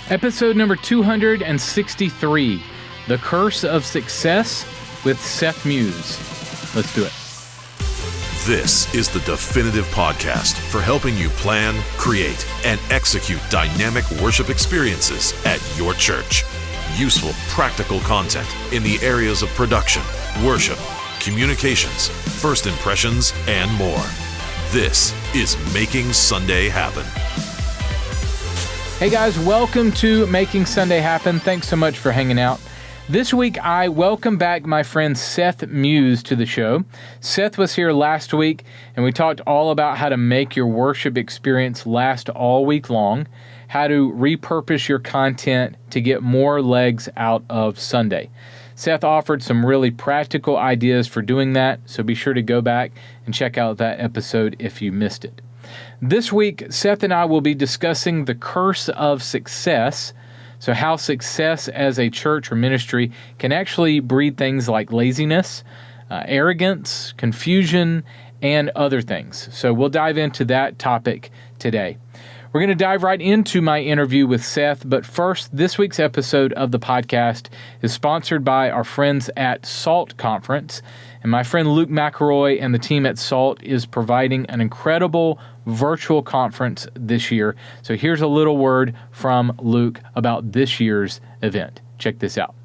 Episode number 263, The Curse of Success with Seth Muse. Let's do it. This is the definitive podcast for helping you plan, create, and execute dynamic worship experiences at your church. Useful, practical content in the areas of production, worship, communications, first impressions, and more. This is Making Sunday Happen. Hey guys, welcome to Making Sunday Happen. Thanks so much for hanging out. This week, I welcome back my friend Seth Muse to the show. Seth was here last week, and we talked all about how to make your worship experience last all week long, how to repurpose your content to get more legs out of Sunday. Seth offered some really practical ideas for doing that, so be sure to go back and check out that episode if you missed it. This week, Seth and I will be discussing the curse of success, so how success as a church or ministry can actually breed things like laziness, arrogance, confusion, and other things. So we'll dive into that topic today. We're going to dive right into my interview with Seth, but first, this week's episode of the podcast is sponsored by our friends at SALT Conference, and my friend Luke McElroy and the team at SALT is providing an incredible virtual conference this year. So here's a little word from Luke about this year's event. Check this out.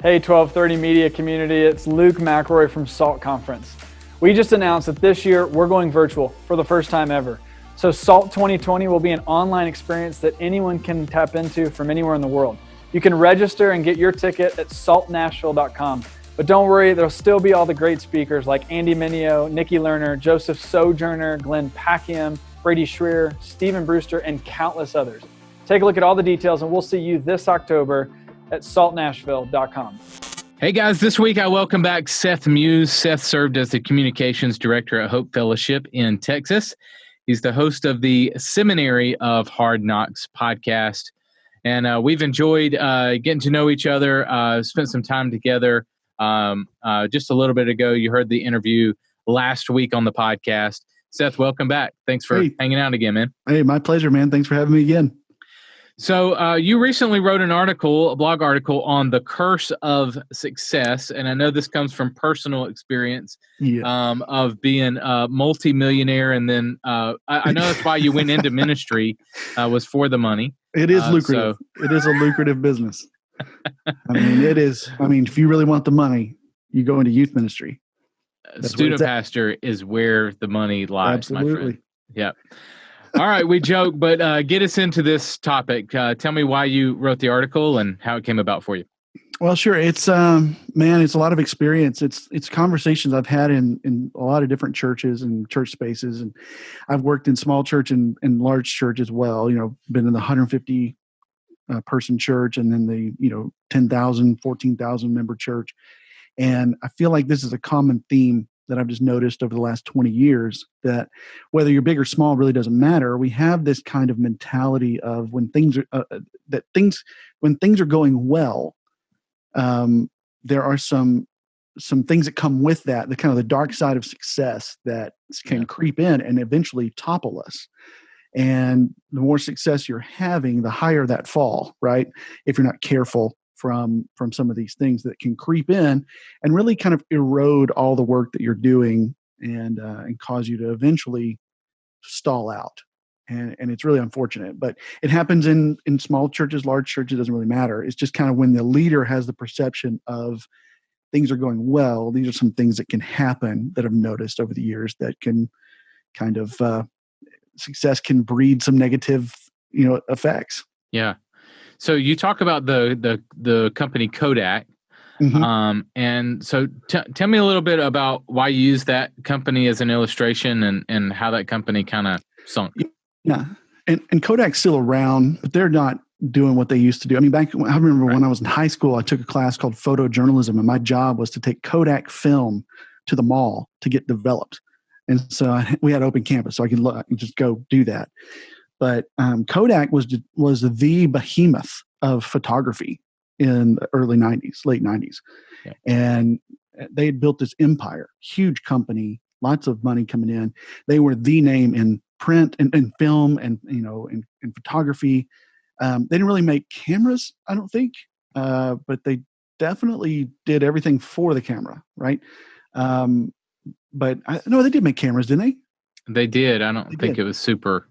Hey 1230 media community, it's Luke McElroy from SALT Conference. We just announced that this year we're going virtual for the first time ever. So SALT 2020 will be an online experience that anyone can tap into from anywhere in the world. You can register and get your ticket at saltnashville.com. But don't worry, there'll still be all the great speakers like Andy Mineo, Nikki Lerner, Joseph Sojourner, Glenn Packiam, Brady Schreier, Stephen Brewster, and countless others. Take a look at all the details, and we'll see you this October at saltnashville.com. Hey guys, this week I welcome back Seth Muse. Seth served as the communications director at Hope Fellowship in Texas. He's the host of the Seminary of Hard Knocks podcast. And we've enjoyed getting to know each other, spent some time together. Just a little bit ago, you heard the interview last week on the podcast. Seth, welcome back. Thanks for hanging out again, man. Hey, my pleasure, man. Thanks for having me again. So you recently wrote a blog article on the curse of success. And I know this comes from personal experience of being a multimillionaire. And then I know that's why you went into ministry was for the money. It is lucrative. It is a lucrative business. It is. If you really want the money, you go into youth ministry. Student pastor is where the money lies, absolutely. My friend. Yeah. All right, we joke, but get us into this topic. Tell me why you wrote the article and how it came about for you. Well, sure. It's it's a lot of experience. It's conversations I've had in a lot of different churches and church spaces, and I've worked in small church and large church as well. Been in the 150 person church, and then the 10,000, 14,000 member church, and I feel like this is a common theme that I've just noticed over the last 20 years, that whether you're big or small really doesn't matter. We have this kind of mentality of when things are going well, there are some things that come with that, the kind of the dark side of success that can creep in and eventually topple us. And the more success you're having, the higher that fall, right? If you're not careful from some of these things that can creep in and really kind of erode all the work that you're doing and cause you to eventually stall out. And it's really unfortunate, but it happens in small churches, large churches, doesn't really matter. It's just kind of when the leader has the perception of things are going well, these are some things that can happen that I've noticed over the years that can kind of success can breed some negative, effects. Yeah. So you talk about the company Kodak. Mm-hmm. And so tell me a little bit about why you use that company as an illustration and how that company kind of sunk. Yeah. And Kodak's still around, but they're not doing what they used to do. I remember when I was in high school, I took a class called photojournalism, and my job was to take Kodak film to the mall to get developed. And so we had open campus, so I could just go do that. But Kodak was the behemoth of photography in the early 90s, late 90s. Yeah. And they had built this empire, huge company, lots of money coming in. They were the name in print and film and in photography. They didn't really make cameras, I don't think, but they definitely did everything for the camera, right? But no, they did make cameras, didn't they? They did. I don't think it was super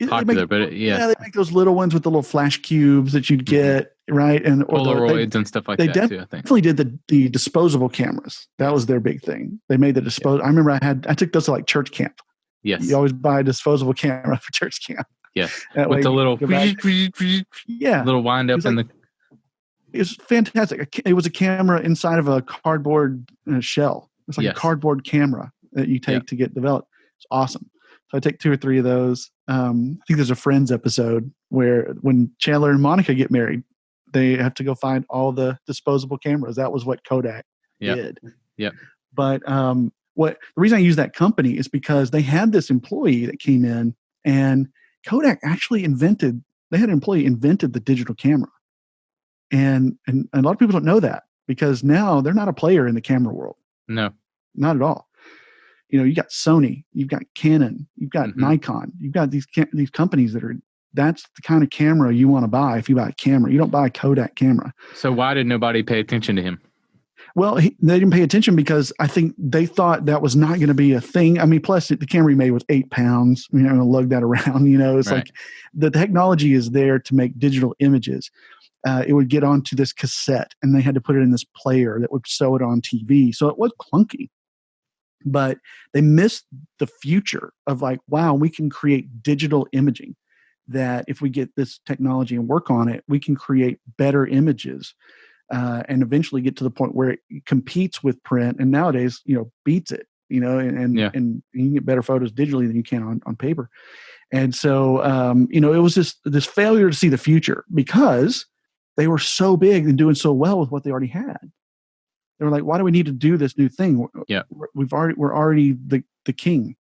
popular, but yeah, they make those little ones with the little flash cubes that you'd get, right? And Polaroids and stuff like that too. I think definitely did the disposable cameras. That was their big thing. They made the disposable. I remember I took those to like church camp. Yes, you always buy a disposable camera for church camp. Yes, with the little little wind up in the. It was fantastic. It was a camera inside of a cardboard shell. It's like a cardboard camera that you take to get developed. It's awesome. So I take 2 or 3 of those. I think there's a Friends episode where when Chandler and Monica get married, they have to go find all the disposable cameras. That was what Kodak did. Yep. But the reason I use that company is because they had this employee that came in, and Kodak actually invented the digital camera. And a lot of people don't know that, because now they're not a player in the camera world. No, not at all. You got Sony, you've got Canon, you've got Nikon, you've got these companies that's the kind of camera you want to buy. If you buy a camera, you don't buy a Kodak camera. So why did nobody pay attention to him? Well, they didn't pay attention because I think they thought that was not going to be a thing. I mean, plus the camera he made was 8 pounds. Lug that around. It's like the technology is there to make digital images. It would get onto this cassette, and they had to put it in this player that would show it on TV. So it was clunky, but they missed the future of like, wow, we can create digital imaging. That if we get this technology and work on it, we can create better images. And eventually get to the point where it competes with print, and nowadays, beats it, and you can get better photos digitally than you can on paper. And so, it was this failure to see the future because they were so big and doing so well with what they already had. They were like, why do we need to do this new thing? Yeah. We're already the king.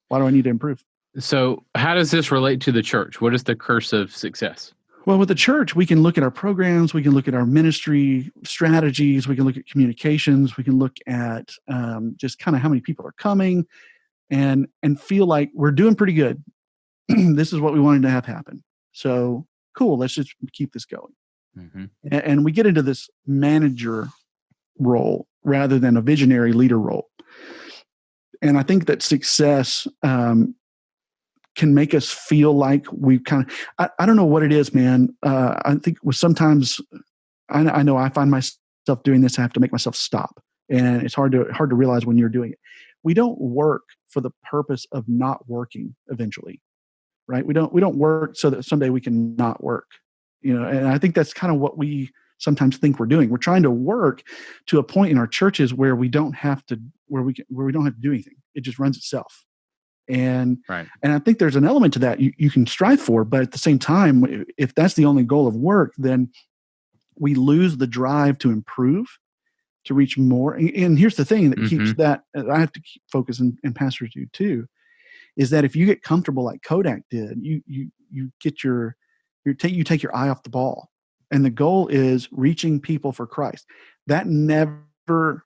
Why do I need to improve? So how does this relate to the church? What is the curse of success? Well, with the church, we can look at our programs, we can look at our ministry strategies, we can look at communications, we can look at just kind of how many people are coming, and feel like we're doing pretty good. This is what we wanted to have happen. So cool, let's just keep this going. Mm-hmm. And we get into this manager role rather than a visionary leader role. And I think that success can make us feel like we kind of, I don't know what it is, man. I think sometimes I know I find myself doing this. I have to make myself stop, and it's hard to realize when you're doing it. We don't work for the purpose of not working eventually, right? We don't work so that someday we can not work, and I think that's kind of what we sometimes think we're doing. We're trying to work to a point in our churches where we don't have to, where we don't have to do anything. It just runs itself. And I think there's an element to that you can strive for, but at the same time, if that's the only goal of work, then we lose the drive to improve, to reach more. And here's the thing that keeps that I have to keep focus, and pastors do too, is that if you get comfortable like Kodak did, you get you take your eye off the ball, and the goal is reaching people for Christ. That never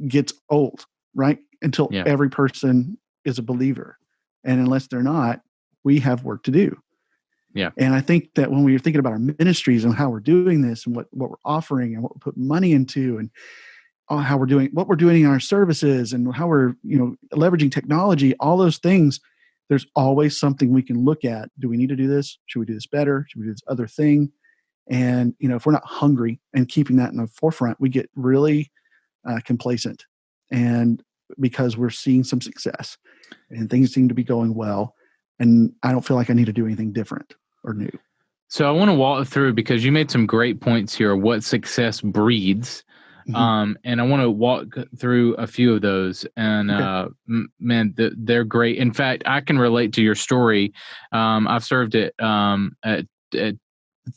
gets old, right? Until every person is a believer. And unless they're not, we have work to do. Yeah. And I think that when we're thinking about our ministries and how we're doing this and what we're offering and what we're putting money into and how we're doing, what we're doing in our services and how we're, leveraging technology, all those things, there's always something we can look at. Do we need to do this? Should we do this better? Should we do this other thing? And, if we're not hungry and keeping that in the forefront, we get really complacent. And because we're seeing some success and things seem to be going well, and I don't feel like I need to do anything different or new. So I want to walk through, because you made some great points here, what success breeds. And I want to walk through a few of those, and man, they're great. In fact, I can relate to your story. I've served at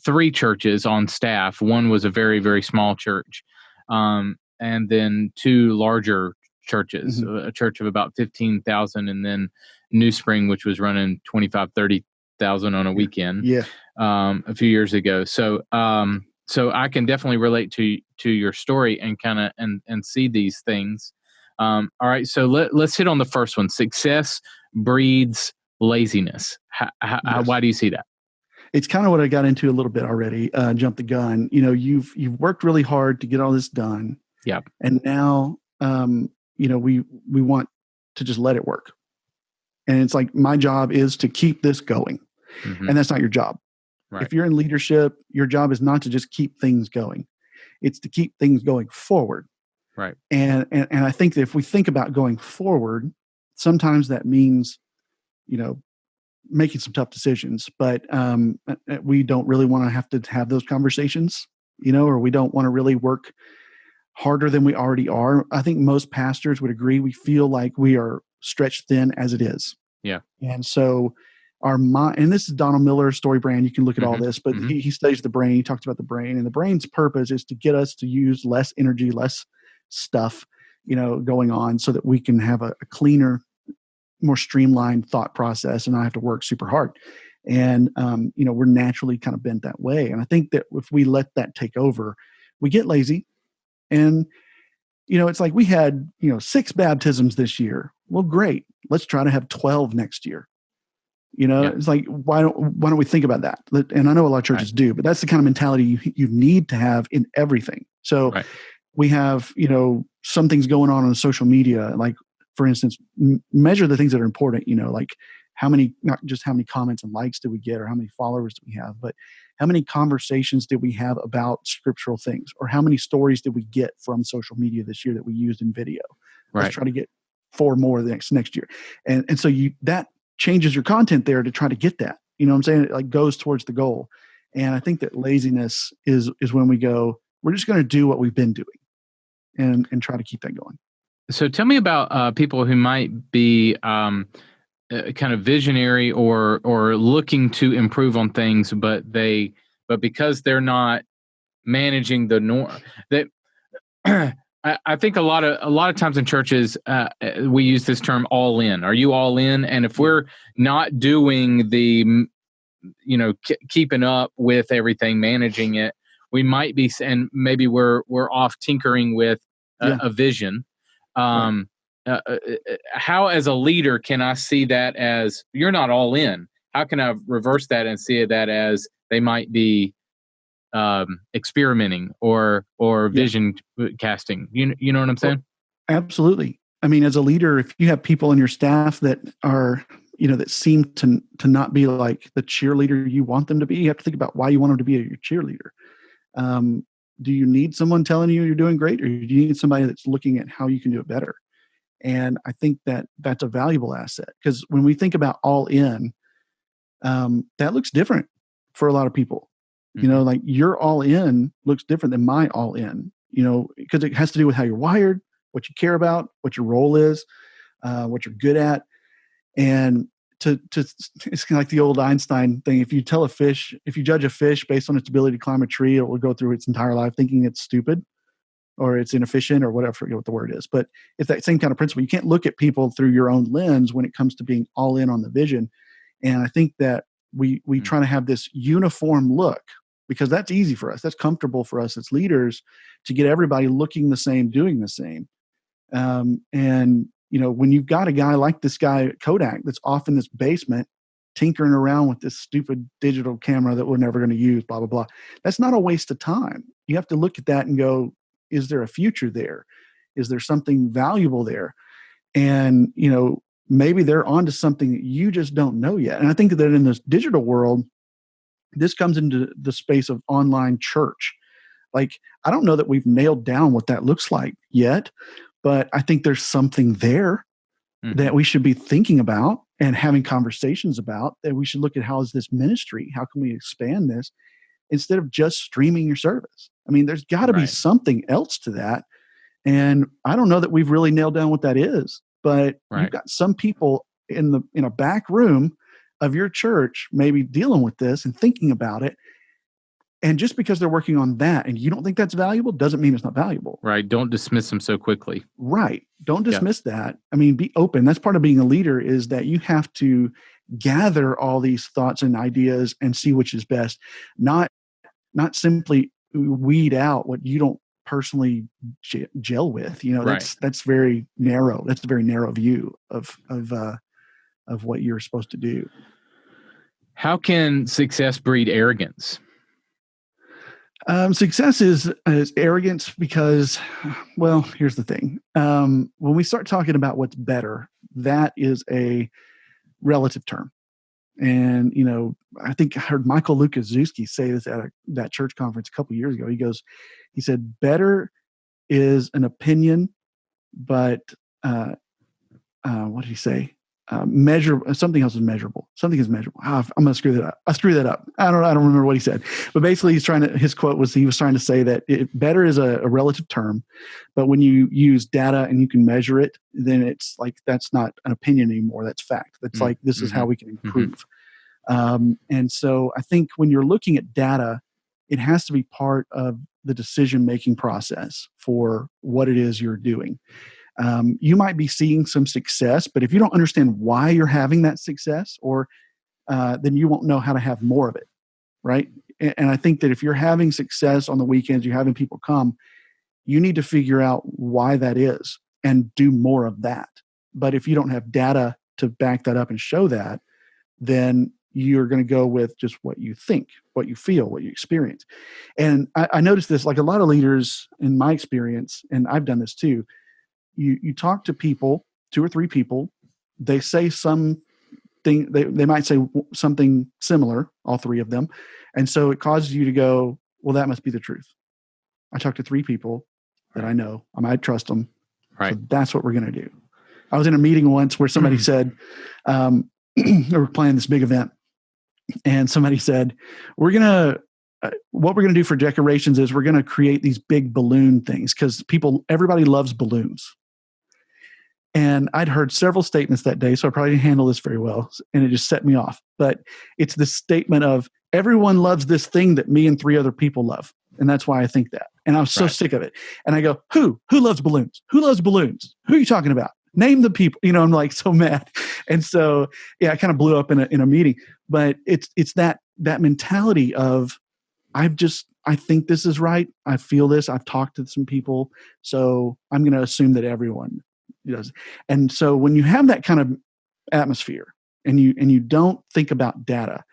3 churches on staff. One was a very, very small church, and then 2 larger churches, a church of about 15,000, and then New Spring, which was running 25, 30,000 on a weekend a few years ago. So I can definitely relate to your story and kind of and see these things. All right, so let's hit on the first one. Success breeds laziness. Why do you see that? it's kind of what I got into a little bit already. Jump the gun. You've worked really hard to get all this done. Yeah. And now, we want to just let it work. And it's like, my job is to keep this going. Mm-hmm. And that's not your job. Right. If you're in leadership, your job is not to just keep things going. It's to keep things going forward. Right. And I think that if we think about going forward, sometimes that means, making some tough decisions, but we don't really want to have those conversations, or we don't want to really work harder than we already are. I think most pastors would agree. We feel like we are stretched thin as it is. Yeah. And so our mind, and this is Donald Miller's story brand. You can look at all this, but he studies the brain. He talks about the brain, and the brain's purpose is to get us to use less energy, less stuff, going on, so that we can have a cleaner, more streamlined thought process and not have to work super hard. And, we're naturally kind of bent that way. And I think that if we let that take over, we get lazy. And, it's like we had, 6 baptisms this year. Well, great. Let's try to have 12 next year. It's like, why don't we think about that? And I know a lot of churches do, but that's the kind of mentality you need to have in everything. So we have, some things going on social media, like, for instance, measure the things that are important, like not just how many comments and likes did we get or how many followers do we have, but how many conversations did we have about scriptural things, or how many stories did we get from social media this year that we used in video? Let's try to get 4 more next year. And so that changes your content there to try to get that, what I'm saying? It like goes towards the goal. And I think that laziness is when we go, we're just going to do what we've been doing and try to keep that going. So tell me about people who might be kind of visionary or looking to improve on things, but because they're not managing the norm. That I think a lot of times in churches we use this term "all in." Are you all in? And if we're not doing the keeping up with everything, managing it, we might be, and maybe we're off tinkering with a vision. How, as a leader, can I see that as you're not all in? How can I reverse that and see that as they might be experimenting or vision casting? You know what I'm saying? Well, absolutely. I mean, as a leader, if you have people in your staff that are, that seem to not be like the cheerleader you want them to be, you have to think about why you want them to be your cheerleader. Do you need someone telling you you're doing great, or do you need somebody that's looking at how you can do it better? And I think that that's a valuable asset, because when we think about all in, that looks different for a lot of people. Like your all in looks different than my all in, because it has to do with how you're wired, what you care about, what your role is, what you're good at. And it's kind of like the old Einstein thing. If you judge a fish based on its ability to climb a tree, it will go through its entire life thinking it's stupid or it's inefficient or whatever, I forget what the word is. But it's that same kind of principle. You can't look at people through your own lens when it comes to being all in on the vision. And I think that we try to have this uniform look, because that's easy for us. That's comfortable for us as leaders to get everybody looking the same, doing the same. And when you've got a guy like this guy at Kodak that's off in this basement tinkering around with this stupid digital camera that we're never going to use, blah, blah, blah, that's not a waste of time. You have to look at that and go, is there a future there? Is there something valuable there? And, maybe they're onto something that you just don't know yet. And I think that in this digital world, this comes into the space of online church. Like, I don't know that we've nailed down what that looks like yet, but I think there's something there that we should be thinking about and having conversations about, that we should look at how is this ministry? How can we expand this instead of just streaming your service? I mean, there's got to be something else to that. And I don't know that we've really nailed down what that is, but you've got some people in a back room of your church maybe dealing with this and thinking about it. And just because they're working on that and you don't think that's valuable doesn't mean it's not valuable. Right. Don't dismiss them so quickly. Right. Don't dismiss that. I mean, be open. That's part of being a leader, is that you have to gather all these thoughts and ideas and see which is best, not simply weed out what you don't personally gel with. That's very narrow. That's a very narrow view of what you're supposed to do. How can success breed arrogance? Success is arrogance because, well, here's the thing. When we start talking about what's better, that is a relative term. And, I think I heard Michael Lucaszewski say this at that church conference a couple of years ago. He said, better is an opinion, but what did he say? Something else is measurable. Something is measurable. I'm going to screw that up. I screw that up. I don't remember what he said, but basically his quote was, he was trying to say that better is a relative term, but when you use data and you can measure it, then it's like, that's not an opinion anymore. That's fact. That's like, this is how we can improve. And so I think when you're looking at data, it has to be part of the decision-making process for what it is you're doing. You might be seeing some success, but if you don't understand why you're having that success, then you won't know how to have more of it, right? And I think that if you're having success on the weekends, you're having people come, you need to figure out why that is and do more of that. But if you don't have data to back that up and show that, then you're going to go with just what you think, what you feel, what you experience. And I noticed this, like a lot of leaders in my experience, and I've done this too, you talk to people, 2 or 3 people, they say something, they might say something similar, all 3 of them. And so it causes you to go, well, that must be the truth. I talked to 3 people that I know. I might trust them. Right. So that's what we're going to do. I was in a meeting once where somebody said, they were planning this big event. And somebody said, what we're going to do for decorations is we're going to create these big balloon things because everybody loves balloons. And I'd heard several statements that day, so I probably didn't handle this very well, and it just set me off. But it's the statement of, everyone loves this thing that me and 3 other people love. And that's why I think that. And I was so sick of it. And I go, who loves balloons? Who loves balloons? Who are you talking about? Name the people. I'm like so mad. And so, yeah, I kind of blew up in a meeting. But it's that mentality of, I think this is right. I feel this. I've talked to some people. So I'm going to assume that everyone does. And so when you have that kind of atmosphere and you don't think about data,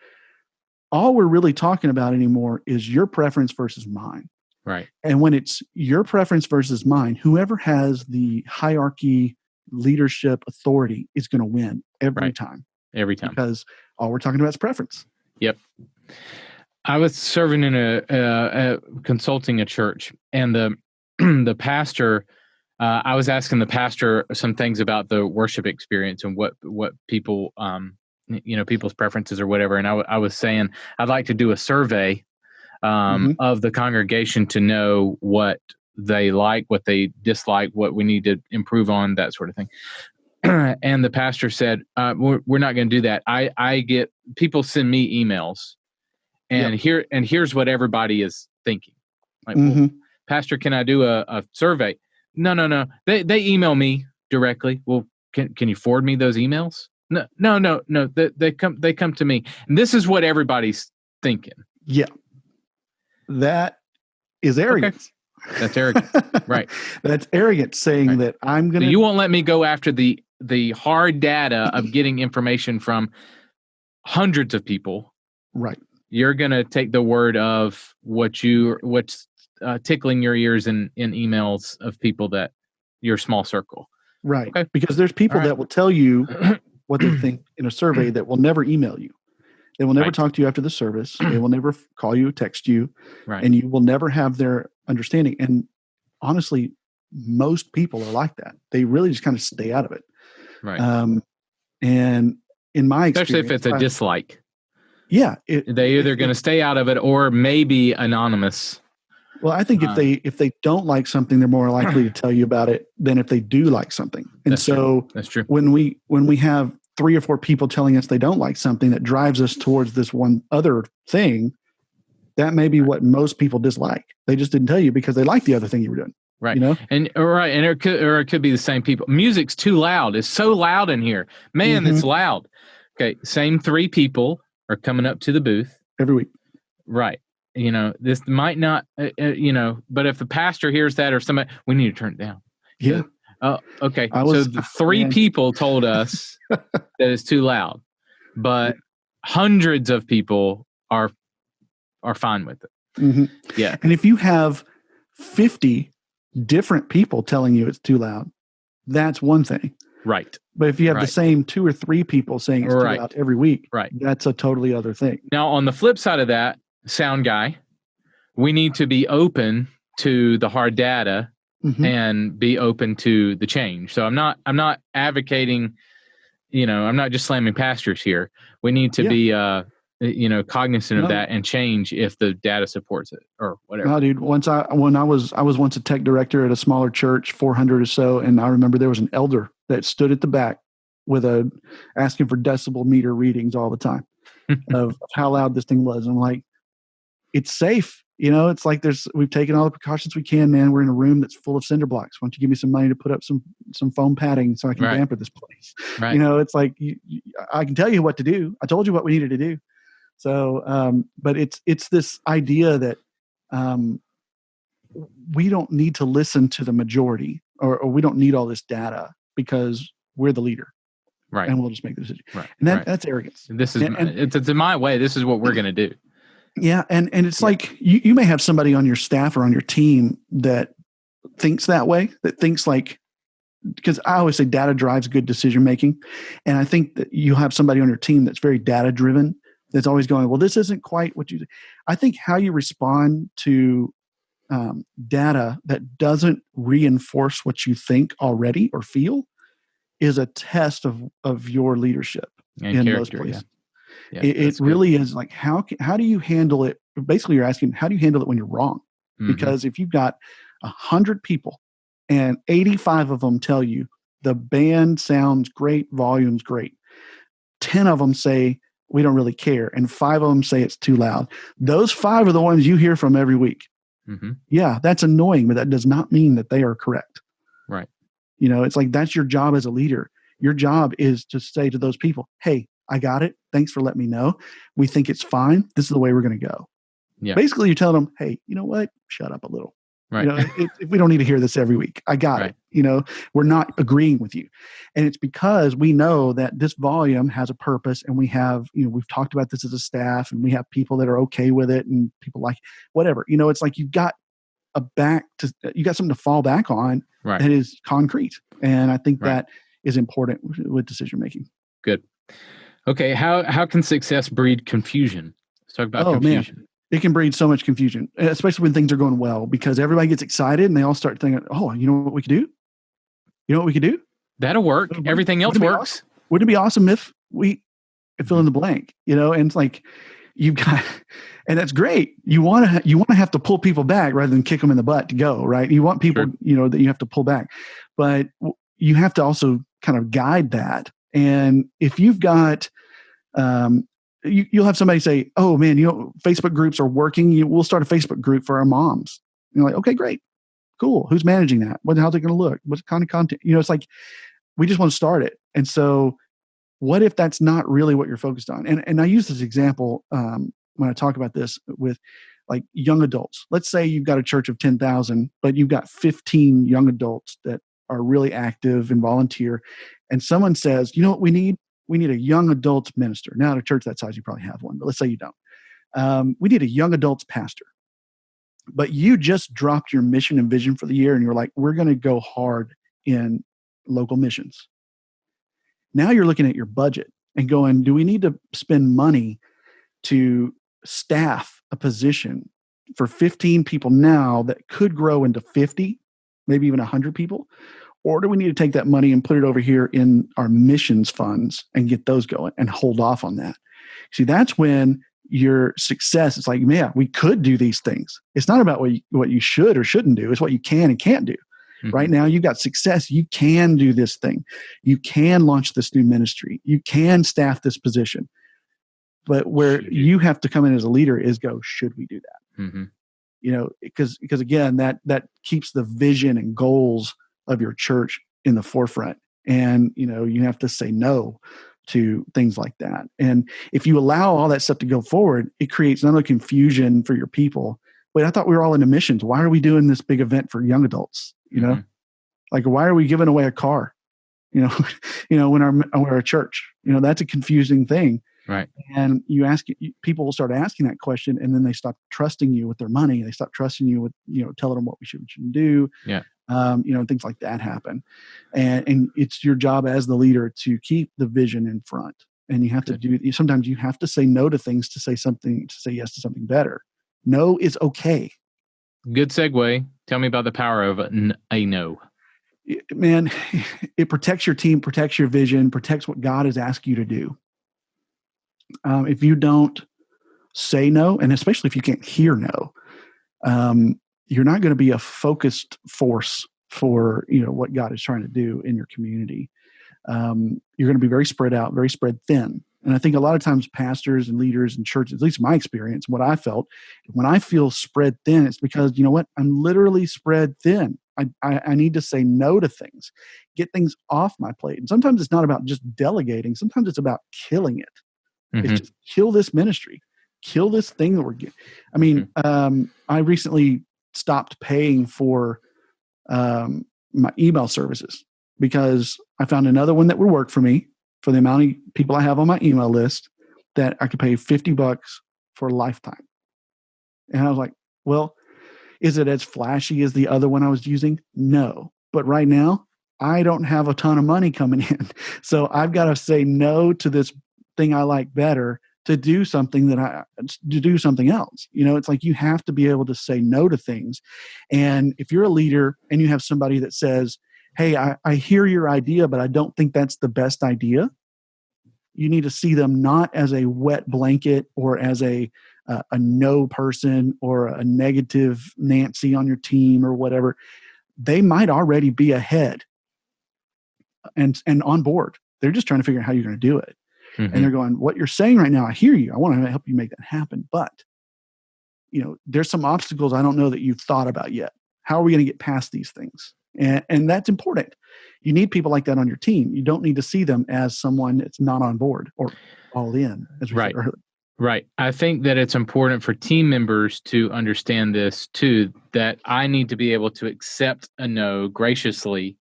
all we're really talking about anymore is your preference versus mine. Right. And when it's your preference versus mine, whoever has the hierarchy, leadership, authority is going to win every time. Every time. Because all we're talking about is preference. Yep. I was serving in a consulting a church, and the pastor, I was asking the pastor some things about the worship experience and what people, people's preferences or whatever. And I was saying, I'd like to do a survey of the congregation to know what they like, what they dislike, what we need to improve on, that sort of thing. And the pastor said, we're not going to do that. I get people send me emails, and here's what everybody is thinking. Like, well, Pastor, can I do a survey? No. They email me directly. Well, can you forward me those emails? No. They come to me, and this is what everybody's thinking. Yeah, that is arrogance. Okay. That's arrogant, right? That's arrogant, saying that I'm going to. So you won't let me go after the hard data of getting information from hundreds of people, right? You're going to take the word of what's tickling your ears in emails of people that your small circle, right? Okay. Because there's people that will tell you what they think in a survey that will never email you. They will never talk to you after the service. They will never call you, text you, and you will never have their understanding. And honestly, most people are like that. They really just kind of stay out of it. Right. And in my experience, especially if it's a dislike. Yeah. They're either going to stay out of it or maybe anonymous. Well, I think if they don't like something, they're more likely to tell you about it than if they do like something. And that's true. When we have 3 or 4 people telling us they don't like something that drives us towards this one other thing, that may be what most people dislike. They just didn't tell you because they like the other thing you were doing. Right. And it could be the same people. Music's too loud. It's so loud in here. Man, it's loud. Okay. Same 3 people are coming up to the booth every week. Right. This might not, but if the pastor hears that or somebody, we need to turn it down. Yeah. Oh, okay. So the 3 people told us that it's too loud, but hundreds of people are fine with it. Mm-hmm. Yeah. And if you have 50 different people telling you it's too loud, that's one thing. Right. But if you have the same 2 or 3 people saying it's too loud every week, that's a totally other thing. Now, on the flip side of that, sound guy, we need to be open to the hard data and be open to the change. So I'm not advocating, I'm not just slamming pastors here. We need to be cognizant of that and change if the data supports it or whatever. No, dude. When I was once a tech director at a smaller church, 400 or so, and I remember there was an elder that stood at the back with asking for decibel meter readings all the time of how loud this thing was. And I'm like, it's safe. It's like we've taken all the precautions we can, man. We're in a room that's full of cinder blocks. Why don't you give me some money to put up some foam padding so I can damper this place? Right. It's like I can tell you what to do. I told you what we needed to do. So, but it's this idea that we don't need to listen to the majority, or we don't need all this data because we're the leader, right? And we'll just make the decision, right? And that's arrogance. This is it's in my way. This is what we're going to do. Yeah, and it's like you may have somebody on your staff or on your team that thinks that way. That thinks like, because I always say data drives good decision making, and I think that you have somebody on your team that's very data driven. That's always going, well, this isn't quite what you do. I think how you respond to data that doesn't reinforce what you think already or feel is a test of your leadership and in those places. Yeah. It really is like, how do you handle it? Basically, you're asking, how do you handle it when you're wrong? Because if you've got 100 people and 85 of them tell you the band sounds great, volume's great, 10 of them say, we don't really care, and 5 of them say it's too loud. Those 5 are the ones you hear from every week. Yeah, that's annoying, but that does not mean that they are correct. Right. It's like that's your job as a leader. Your job is to say to those people, hey, I got it. Thanks for letting me know. We think it's fine. This is the way we're going to go. Yeah. Basically, you're telling them, hey, you know what? Shut up a little. Right. We don't need to hear this every week. I got it. We're not agreeing with you. And it's because we know that this volume has a purpose, and we have, we've talked about this as a staff, and we have people that are okay with it, and people like whatever. It's like you've got you got something to fall back on that is concrete. And I think that is important with decision making. Good. Okay. How can success breed confusion? Let's talk about confusion. Man. It can breed so much confusion, especially when things are going well, because everybody gets excited and they all start thinking, oh, you know what we could do? You know what we could do? That'll work. Everything else works. Awesome? Wouldn't it be awesome if we could fill in the blank, and it's like you've got, and that's great. You want to have to pull people back rather than kick them in the butt to go, right? You want people, that you have to pull back, but you have to also kind of guide that. And if you've got, you'll have somebody say, oh man, Facebook groups are working. We'll start a Facebook group for our moms. And you're like, okay, great. Cool. Who's managing that? How's it going to look? What kind of content? It's like, we just want to start it. And so what if that's not really what you're focused on? And I use this example when I talk about this with like young adults. Let's say you've got a church of 10,000, but you've got 15 young adults that are really active and volunteer. And someone says, you know what we need? We need a young adults minister. Now, at a church that size, you probably have one, but let's say you don't. We need a young adults pastor. But you just dropped your mission and vision for the year, and you're like, we're going to go hard in local missions. Now you're looking at your budget and going, do we need to spend money to staff a position for 15 people now that could grow into 50, maybe even 100 people? Or do we need to take that money and put it over here in our missions funds and get those going and hold off on that? See, that's when your success is like, yeah, we could do these things. It's not about what you should or shouldn't do. It's what you can and can't do. Right now, you've got success. You can do this thing. You can launch this new ministry. You can staff this position. But where you have to come in as a leader is go, should we do that? Because again, that keeps the vision and goals of your church in the forefront. And, you have to say no to things like that. And if you allow all that stuff to go forward, it creates not only confusion for your people. Wait, I thought we were all into missions. Why are we doing this big event for young adults? Like, why are we giving away a car? When we're a church, that's a confusing thing. Right. And people will start asking that question, and then they stop trusting you with their money. They stop trusting you with, telling them what we shouldn't do. Yeah. Things like that happen. And it's your job as the leader to keep the vision in front. And you have to sometimes you have to say no to things to say yes to something better. No is okay. Good segue. Tell me about the power of a no. Man, it protects your team, protects your vision, protects what God has asked you to do. If you don't say no, and especially if you can't hear no, you're not going to be a focused force for what God is trying to do in your community. You're going to be very spread out, very spread thin. And I think a lot of times pastors and leaders in churches, at least my experience, what I felt, when I feel spread thin, it's because, I'm literally spread thin. I need to say no to things, get things off my plate. And sometimes it's not about just delegating. Sometimes it's about killing it. Mm-hmm. It's just kill this ministry, kill this thing that we're getting. I mean, I recently stopped paying for my email services because I found another one that would work for me for the amount of people I have on my email list that I could pay $50 for a lifetime. And I was like, well, is it as flashy as the other one I was using? No. But right now, I don't have a ton of money coming in. So I've got to say no to this thing I like better to do something else. It's like you have to be able to say no to things. And if you're a leader and you have somebody that says, hey, I hear your idea, but I don't think that's the best idea, you need to see them not as a wet blanket or as a no person or a negative Nancy on your team or whatever. They might already be ahead and on board. They're just trying to figure out how you're going to do it. Mm-hmm. And they're going, what you're saying right now, I hear you. I want to help you make that happen. But, there's some obstacles I don't know that you've thought about yet. How are we going to get past these things? And that's important. You need people like that on your team. You don't need to see them as someone that's not on board or all in, as we said earlier. Right. I think that it's important for team members to understand this too, that I need to be able to accept a no graciously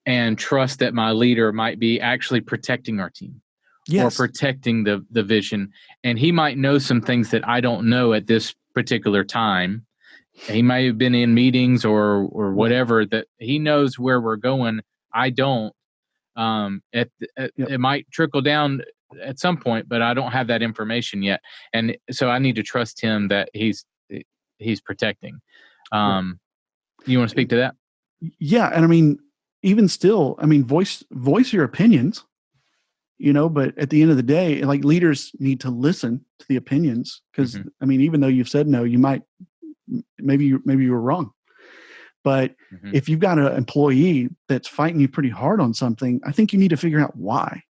and trust that my leader might be actually protecting our team. Yes. Or protecting the vision. And he might know some things that I don't know at this particular time. He may have been in meetings or whatever, that he knows where we're going. I don't. It might trickle down at some point, but I don't have that information yet. And so I need to trust him that he's protecting. You want to speak to that? Yeah. And I mean, even still, voice your opinions. But at the end of the day, like, leaders need to listen to the opinions because, even though you've said no, you might, maybe you were wrong. But if you've got an employee that's fighting you pretty hard on something, I think you need to figure out why.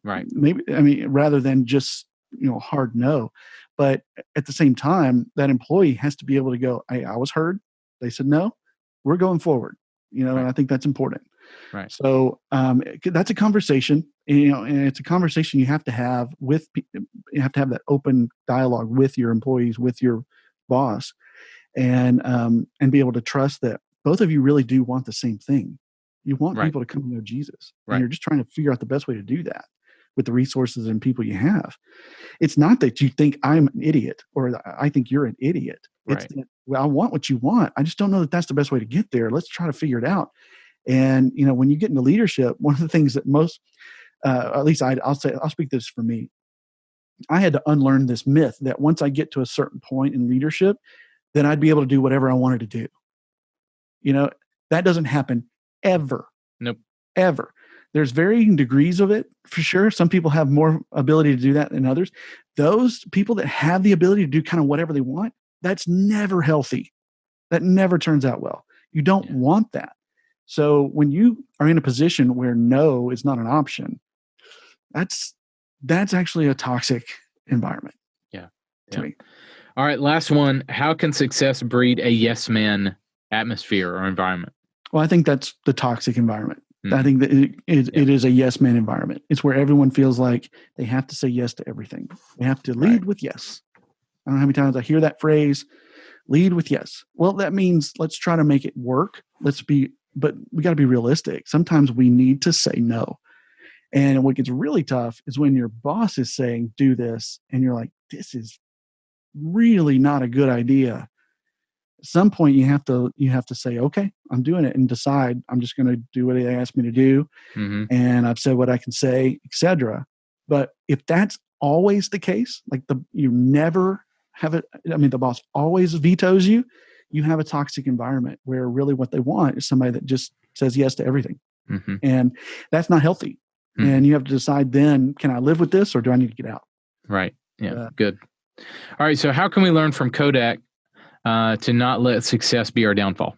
Right. Maybe, rather than just, hard no. But at the same time, that employee has to be able to go, hey, I was heard. They said no, we're going forward. And I think that's important. Right. So that's a conversation, and it's a conversation you have to have with. You have to have that open dialogue with your employees, with your boss, and be able to trust that both of you really do want the same thing. You want people to come to know Jesus, and you're just trying to figure out the best way to do that with the resources and people you have. It's not that you think I'm an idiot or I think you're an idiot. It's that, well, I want what you want. I just don't know that that's the best way to get there. Let's try to figure it out. And, when you get into leadership, one of the things that most, at least I'll speak this for me. I had to unlearn this myth that once I get to a certain point in leadership, then I'd be able to do whatever I wanted to do. That doesn't happen ever. Nope. Ever. There's varying degrees of it, for sure. Some people have more ability to do that than others. Those people that have the ability to do kind of whatever they want, that's never healthy. That never turns out well. You don't want that. So when you are in a position where no is not an option, that's actually a toxic environment. To me. All right, last one. How can success breed a yes man atmosphere or environment? Well, I think that's the toxic environment. I think that it is a yes man environment. It's where everyone feels like they have to say yes to everything. They have to lead with yes. I don't know how many times I hear that phrase, lead with yes. Well, that means let's try to make it work. But we got to be realistic. Sometimes we need to say no. And what gets really tough is when your boss is saying, do this, and you're like, this is really not a good idea. At some point you have to say, okay, I'm doing it, and decide I'm just going to do what they asked me to do. Mm-hmm. And I've said what I can say, etc. But if that's always the case, like you never have it, I mean, the boss always vetoes you, you have a toxic environment where really what they want is somebody that just says yes to everything. Mm-hmm. And that's not healthy. Mm-hmm. And you have to decide then, can I live with this, or do I need to get out? Right. Yeah. Good. All right. So how can we learn from Kodak to not let success be our downfall?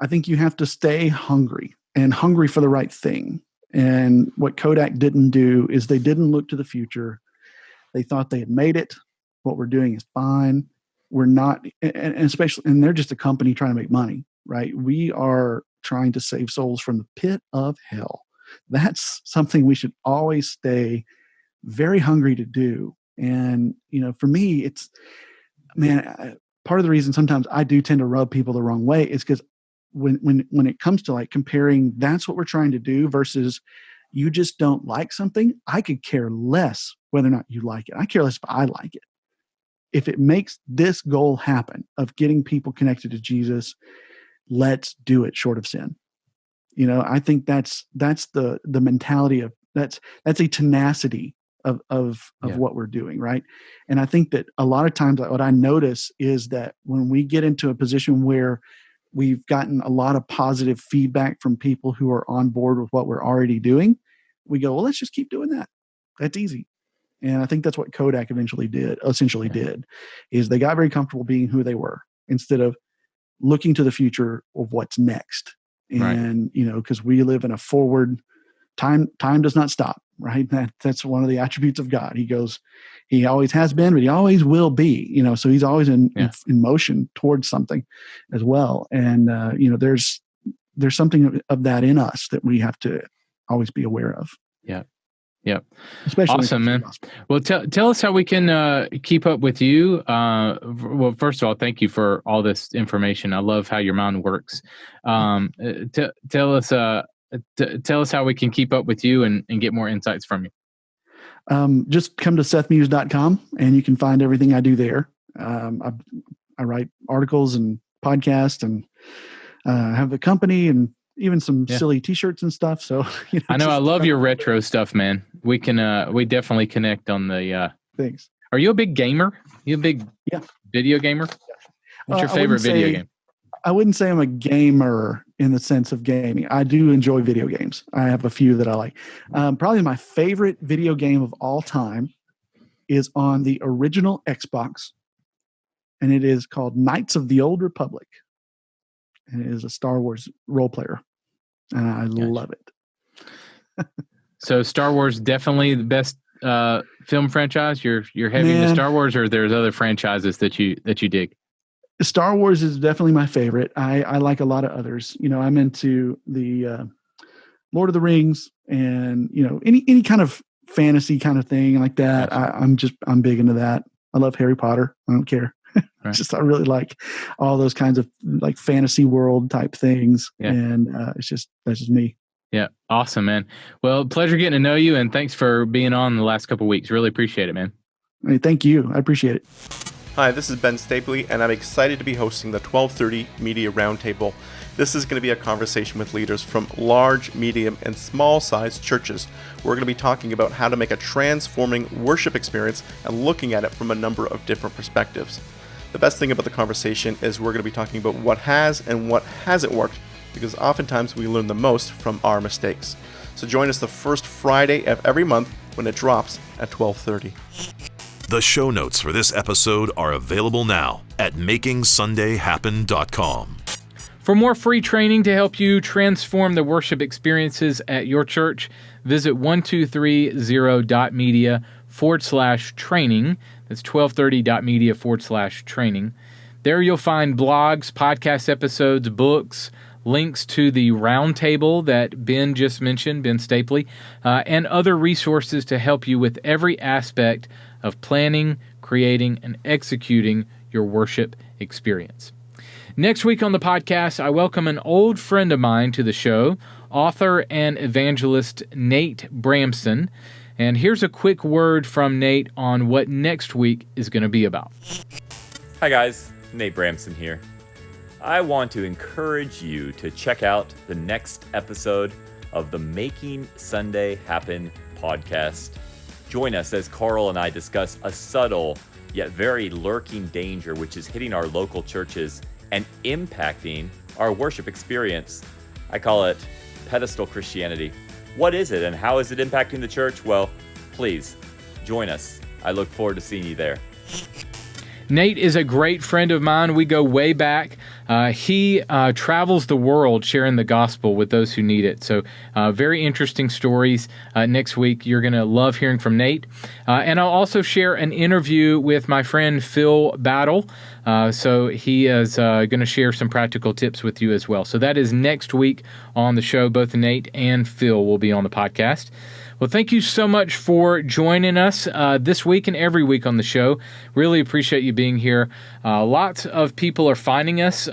I think you have to stay hungry, and hungry for the right thing. And what Kodak didn't do is they didn't look to the future. They thought they had made it. What we're doing is fine. We're not, and especially, and they're just a company trying to make money, right? We are trying to save souls from the pit of hell. That's something we should always stay very hungry to do. And, for me, it's, part of the reason sometimes I do tend to rub people the wrong way is because when it comes to like comparing, that's what we're trying to do versus you just don't like something. I could care less whether or not you like it. I care less if I like it. If it makes this goal happen of getting people connected to Jesus, let's do it short of sin. I think that's the mentality of that's a tenacity of what we're doing, right? And I think that a lot of times what I notice is that when we get into a position where we've gotten a lot of positive feedback from people who are on board with what we're already doing, we go, well, let's just keep doing that. That's easy. And I think that's what Kodak essentially did, is they got very comfortable being who they were instead of looking to the future of what's next. And, because we live in a forward time does not stop, right? That's one of the attributes of God. He always has been, but he always will be, so he's always in motion towards something as well. And, there's something of that in us that we have to always be aware of. Yeah. Yeah. Especially awesome, man. Well, tell us how we can keep up with you. Well, first of all, thank you for all this information. I love how your mind works. Tell us how we can keep up with you and get more insights from you. Just come to SethMuse.com and you can find everything I do there. I write articles and podcasts and have a company and even some silly t-shirts and stuff. So I know I love your retro stuff, man. We can we definitely connect on the thanks. Are you a big gamer? You a big video gamer? What's your favorite video game? I wouldn't say I'm a gamer in the sense of gaming. I do enjoy video games. I have a few that I like. Probably my favorite video game of all time is on the original Xbox, and it is called Knights of the Old Republic. And it is a Star Wars role player, and I love it. So Star Wars definitely the best film franchise. You're heavy into Star Wars, or there's other franchises that you dig? Star Wars is definitely my favorite. I like a lot of others. I'm into the Lord of the Rings, and any kind of fantasy kind of thing like that. Gotcha. I'm big into that. I love Harry Potter. I don't care. Right. I really like all those kinds of like fantasy world type things. Yeah. And that's just me. Yeah. Awesome, man. Well, pleasure getting to know you, and thanks for being on the last couple of weeks. Really appreciate it, man. Hey, thank you. I appreciate it. Hi, this is Ben Stapley, and I'm excited to be hosting the 1230 Media Roundtable. This is going to be a conversation with leaders from large, medium, and small-sized churches. We're going to be talking about how to make a transforming worship experience and looking at it from a number of different perspectives. The best thing about the conversation is we're going to be talking about what has and what hasn't worked, because oftentimes we learn the most from our mistakes. So join us the first Friday of every month when it drops at 12:30. The show notes for this episode are available now at makingsundayhappen.com. For more free training to help you transform the worship experiences at your church, visit 1230.media/training. That's 1230.media/training. There you'll find blogs, podcast episodes, books, links to the roundtable that Ben just mentioned, Ben Stapley, and other resources to help you with every aspect of planning, creating, and executing your worship experience. Next week on the podcast, I welcome an old friend of mine to the show, author and evangelist Nate Bramson. And here's a quick word from Nate on what next week is going to be about. Hi guys, Nate Bramson here. I want to encourage you to check out the next episode of the Making Sunday Happen podcast. Join us as Carl and I discuss a subtle yet very lurking danger which is hitting our local churches and impacting our worship experience. I call it pedestal Christianity. What is it and how is it impacting the church? Well, please join us. I look forward to seeing you there. Nate is a great friend of mine. We go way back. He travels the world sharing the gospel with those who need it. So very interesting stories. Next week, you're going to love hearing from Nate. And I'll also share an interview with my friend Phil Battle. So he is going to share some practical tips with you as well. So that is next week on the show. Both Nate and Phil will be on the podcast. Well, thank you so much for joining us this week and every week on the show. Really appreciate you being here. Lots of people are finding us.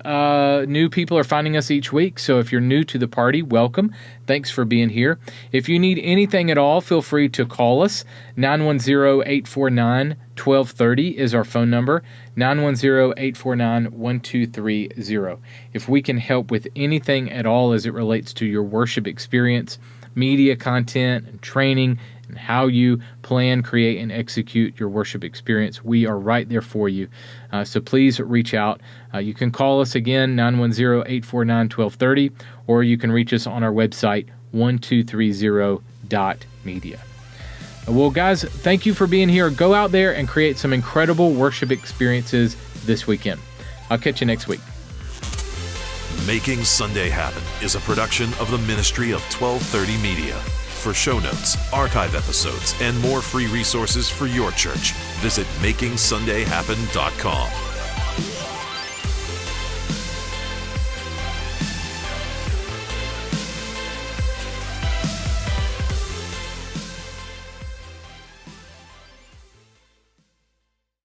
New people are finding us each week. So if you're new to the party, welcome. Thanks for being here. If you need anything at all, feel free to call us. 910-849-1230 is our phone number. 910-849-1230. If we can help with anything at all as it relates to your worship experience, media content and training and how you plan, create, and execute your worship experience, we are right there for you. So please reach out. You can call us again, 910-849-1230, or you can reach us on our website, 1230.media. Well, guys, thank you for being here. Go out there and create some incredible worship experiences this weekend. I'll catch you next week. Making Sunday Happen is a production of the ministry of 1230 Media. For show notes, archive episodes, and more free resources for your church, visit MakingSundayHappen.com.